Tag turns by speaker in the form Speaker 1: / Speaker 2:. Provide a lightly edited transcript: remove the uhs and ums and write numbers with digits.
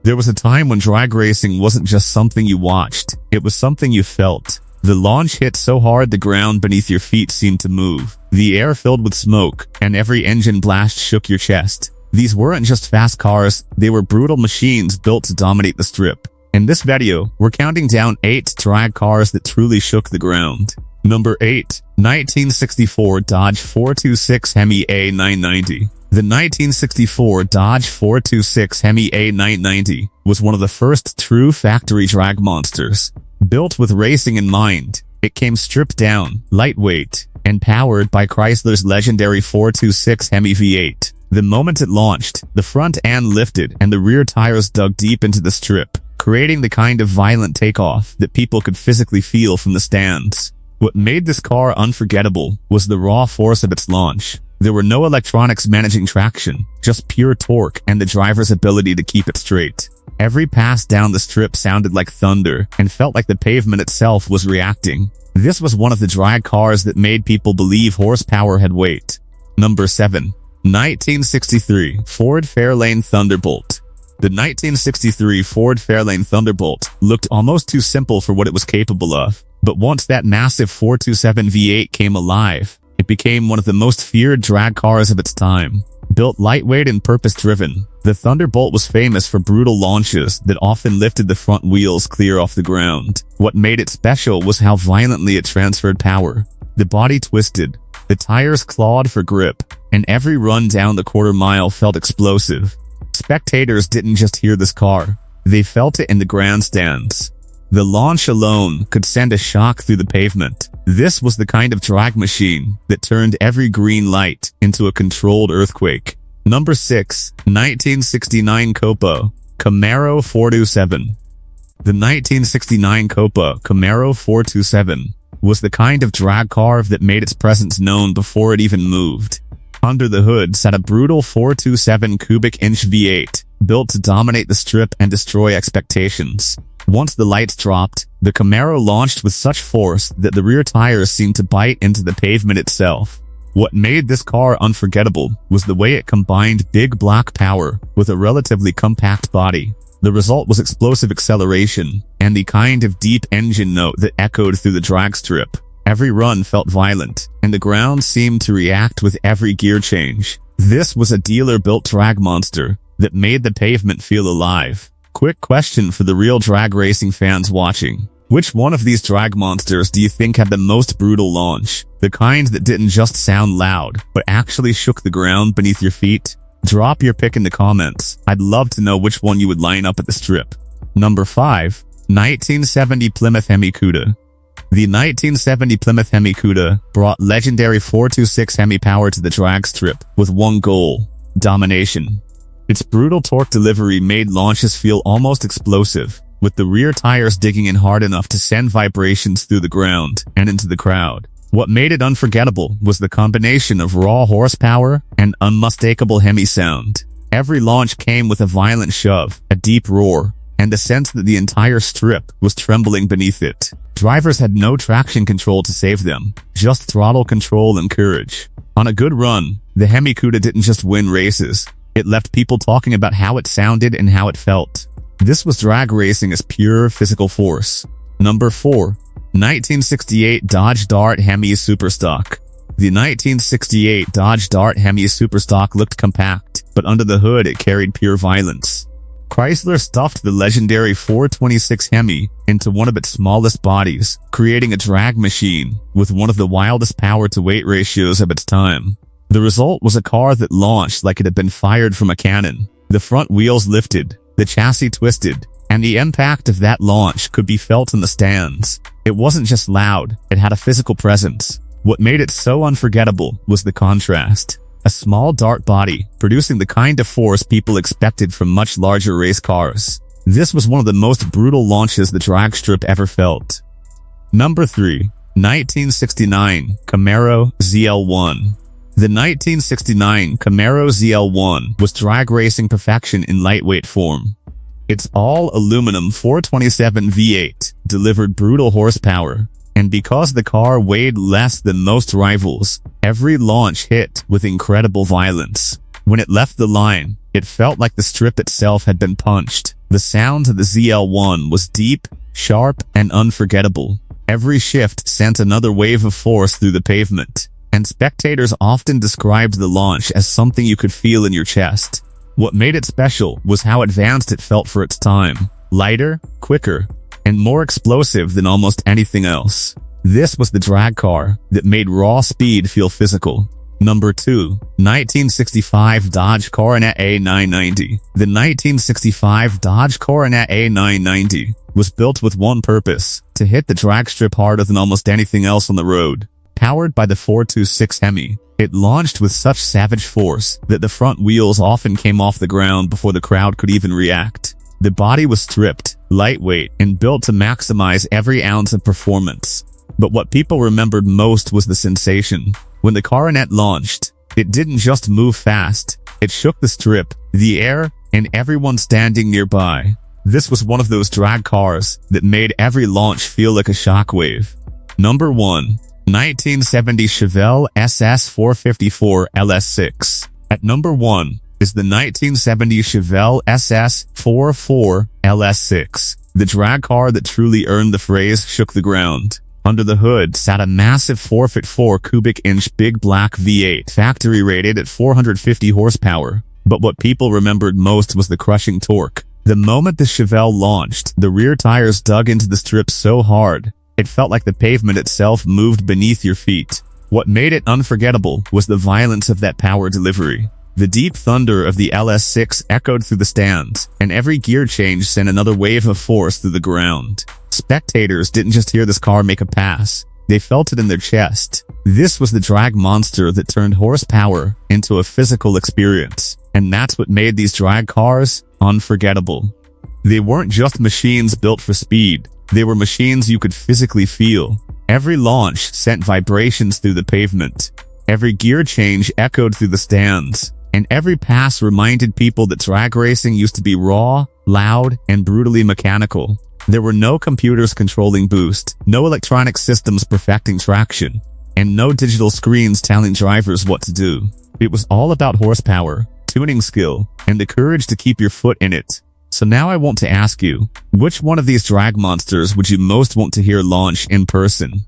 Speaker 1: There was a time when drag racing wasn't just something you watched, it was something you felt. The launch hit so hard the ground beneath your feet seemed to move. The air filled with smoke, and every engine blast shook your chest. These weren't just fast cars, they were brutal machines built to dominate the strip. In this video, we're counting down 8 drag cars that truly shook the ground. Number 8. 1964 Dodge 426 Hemi A990. The 1964 Dodge 426 Hemi A990 was one of the first true factory drag monsters. Built with racing in mind, it came stripped down, lightweight, and powered by Chrysler's legendary 426 Hemi V8. The moment it launched, the front end lifted and the rear tires dug deep into the strip, creating the kind of violent takeoff that people could physically feel from the stands. What made this car unforgettable was the raw force of its launch. There were no electronics managing traction, just pure torque and the driver's ability to keep it straight. Every pass down the strip sounded like thunder and felt like the pavement itself was reacting. This was one of the drag cars that made people believe horsepower had weight. Number 7. 1963 Ford Fairlane Thunderbolt. The 1963 Ford Fairlane Thunderbolt looked almost too simple for what it was capable of, but once that massive 427 V8 came alive, it became one of the most feared drag cars of its time. Built lightweight and purpose-driven, the Thunderbolt was famous for brutal launches that often lifted the front wheels clear off the ground. What made it special was how violently it transferred power. The body twisted, the tires clawed for grip, and every run down the quarter-mile felt explosive. Spectators didn't just hear this car, they felt it in the grandstands. The launch alone could send a shock through the pavement. This was the kind of drag machine that turned every green light into a controlled earthquake. Number 6. 1969 COPO Camaro 427. The 1969 COPO Camaro 427 was the kind of drag car that made its presence known before it even moved. Under the hood sat a brutal 427 cubic inch V8, built to dominate the strip and destroy expectations. Once the lights dropped, the Camaro launched with such force that the rear tires seemed to bite into the pavement itself. What made this car unforgettable was the way it combined big block power with a relatively compact body. The result was explosive acceleration and the kind of deep engine note that echoed through the drag strip. Every run felt violent, and the ground seemed to react with every gear change. This was a dealer-built drag monster that made the pavement feel alive. Quick question for the real drag racing fans watching. Which one of these drag monsters do you think had the most brutal launch? The kind that didn't just sound loud, but actually shook the ground beneath your feet? Drop your pick in the comments. I'd love to know which one you would line up at the strip. Number 5. 1970 Plymouth Hemi Cuda. The 1970 Plymouth Hemi Cuda brought legendary 426 Hemi power to the drag strip with one goal: domination. Its brutal torque delivery made launches feel almost explosive, with the rear tires digging in hard enough to send vibrations through the ground and into the crowd. What made it unforgettable was the combination of raw horsepower and unmistakable Hemi sound. Every launch came with a violent shove, a deep roar, and the sense that the entire strip was trembling beneath it. Drivers had no traction control to save them, just throttle control and courage. On a good run, the Hemi Cuda didn't just win races. It left people talking about how it sounded and how it felt. This was drag racing as pure physical force. Number 4. 1968 Dodge Dart Hemi Superstock. The 1968 Dodge Dart Hemi Superstock looked compact, but under the hood it carried pure violence. Chrysler stuffed the legendary 426 Hemi into one of its smallest bodies, creating a drag machine with one of the wildest power-to-weight ratios of its time. The result was a car that launched like it had been fired from a cannon. The front wheels lifted, the chassis twisted, and the impact of that launch could be felt in the stands. It wasn't just loud, it had a physical presence. What made it so unforgettable was the contrast. A small dart body, producing the kind of force people expected from much larger race cars. This was one of the most brutal launches the drag strip ever felt. Number 3. 1969 Camaro ZL1. The 1969 Camaro ZL1 was drag racing perfection in lightweight form. Its all-aluminum 427 V8 delivered brutal horsepower, and because the car weighed less than most rivals, every launch hit with incredible violence. When it left the line, it felt like the strip itself had been punched. The sound of the ZL1 was deep, sharp, and unforgettable. Every shift sent another wave of force through the pavement, and spectators often described the launch as something you could feel in your chest. What made it special was how advanced it felt for its time. Lighter, quicker, and more explosive than almost anything else. This was the drag car that made raw speed feel physical. Number 2. 1965 Dodge Coronet A990. The 1965 Dodge Coronet A990 was built with one purpose: to hit the drag strip harder than almost anything else on the road. Powered by the 426 Hemi, it launched with such savage force that the front wheels often came off the ground before the crowd could even react. The body was stripped, lightweight, and built to maximize every ounce of performance. But what people remembered most was the sensation. When the Coronet launched, it didn't just move fast, it shook the strip, the air, and everyone standing nearby. This was one of those drag cars that made every launch feel like a shockwave. Number 1. 1970 Chevrolet SS 454 LS6. At number 1 is the 1970 Chevrolet SS 44 LS6, the drag car that truly earned the phrase "shook the ground." Under the hood sat a massive 4'4" cubic inch big black V8, factory rated at 450 horsepower. But what people remembered most was the crushing torque. The moment the Chevelle launched, the rear tires dug into the strip so hard, it felt like the pavement itself moved beneath your feet. What made it unforgettable was the violence of that power delivery. The deep thunder of the LS6 echoed through the stands, and every gear change sent another wave of force through the ground. Spectators didn't just hear this car make a pass, they felt it in their chest. This was the drag monster that turned horsepower into a physical experience, and that's what made these drag cars unforgettable. They weren't just machines built for speed, they were machines you could physically feel. Every launch sent vibrations through the pavement. Every gear change echoed through the stands, and every pass reminded people that drag racing used to be raw, loud, and brutally mechanical. There were no computers controlling boost, no electronic systems perfecting traction, and no digital screens telling drivers what to do. It was all about horsepower, tuning skill, and the courage to keep your foot in it. So now I want to ask you, which one of these drag monsters would you most want to hear launch in person?